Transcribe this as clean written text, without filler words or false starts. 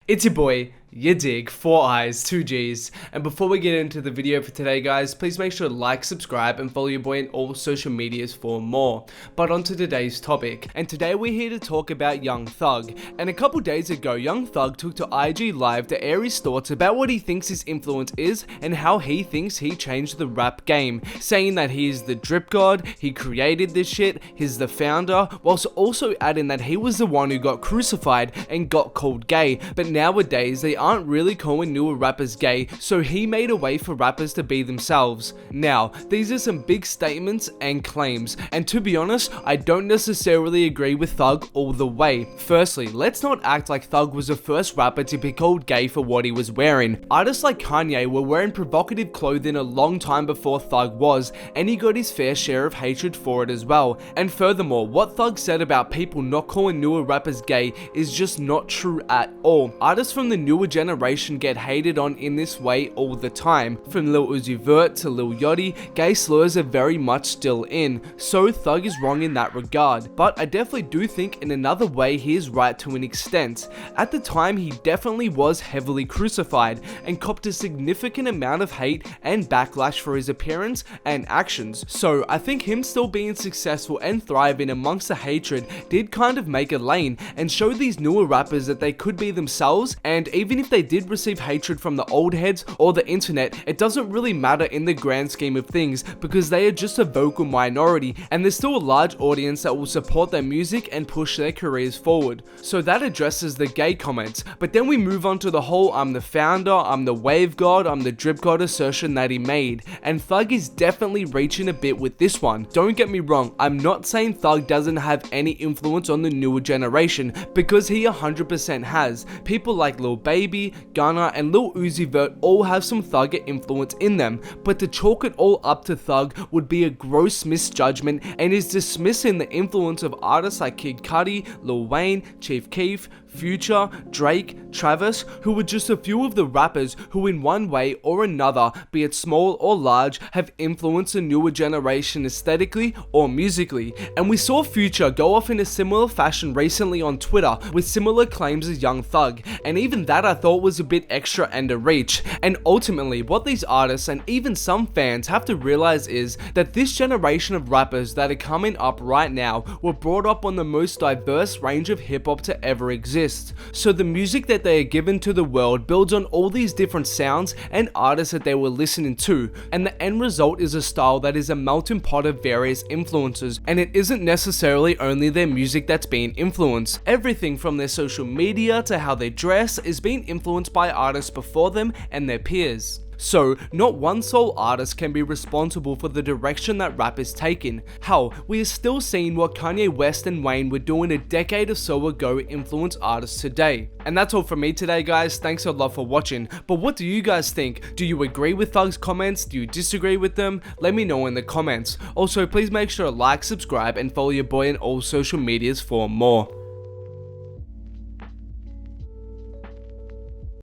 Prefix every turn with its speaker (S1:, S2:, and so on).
S1: It's your boy, yadiiiigg, 4 eyes, 2 G's, and before we get into the video for today guys, please make sure to like, subscribe, and follow your boy in all social medias for more. But on to today's topic, and today we're here to talk about Young Thug. And a couple days ago, Young Thug took to IG Live to air his thoughts about what he thinks his influence is and how he thinks he changed the rap game, saying that he is the drip god, he created this shit, he's the founder, whilst also adding that he was the one who got crucified and got called gay. But nowadays, they aren't really calling newer rappers gay, so he made a way for rappers to be themselves. Now, these are some big statements and claims, and to be honest, I don't necessarily agree with Thug all the way. Firstly, let's not act like Thug was the first rapper to be called gay for what he was wearing. Artists like Kanye were wearing provocative clothing a long time before Thug was, and he got his fair share of hatred for it as well. And furthermore, what Thug said about people not calling newer rappers gay is just not true at all. Artists from the newer generation get hated on in this way all the time. From Lil Uzi Vert to Lil Yachty, gay slurs are very much still in, so Thug is wrong in that regard. But I definitely do think in another way he is right to an extent. At the time, he definitely was heavily crucified and copped a significant amount of hate and backlash for his appearance and actions. So I think him still being successful and thriving amongst the hatred did kind of make a lane and show these newer rappers that they could be themselves, and even if they did receive hatred from the old heads or the internet, it doesn't really matter in the grand scheme of things because they are just a vocal minority and there's still a large audience that will support their music and push their careers forward. So that addresses the gay comments, but then we move on to the whole I'm the founder, I'm the wave god, I'm the drip god assertion that he made, and Thug is definitely reaching a bit with this one. Don't get me wrong, I'm not saying Thug doesn't have any influence on the newer generation, because he 100% has. People like Lil Baby, Gunna, and Lil Uzi Vert all have some Thugger influence in them, but to chalk it all up to Thug would be a gross misjudgment and is dismissing the influence of artists like Kid Cudi, Lil Wayne, Chief Keef, Future, Drake, Travis, who were just a few of the rappers who in one way or another, be it small or large, have influenced the newer generation aesthetically or musically. And we saw Future go off in a similar fashion recently on Twitter with similar claims as Young Thug, and even that I thought was a bit extra and a reach. And ultimately, what these artists and even some fans have to realize is that this generation of rappers that are coming up right now were brought up on the most diverse range of hip-hop to ever exist. So the music that they are given to the world builds on all these different sounds and artists that they were listening to, and the end result is a style that is a melting pot of various influences, and it isn't necessarily only their music that's being influenced. Everything from their social media to how they dress is being influenced by artists before them and their peers. So, not one sole artist can be responsible for the direction that rap is taking. Hell, we are still seeing what Kanye West and Wayne were doing a decade or so ago influence artists today. And that's all from me today guys, thanks a lot for watching. But what do you guys think? Do you agree with Thug's comments? Do you disagree with them? Let me know in the comments. Also, please make sure to like, subscribe, and follow your boy on all social medias for more.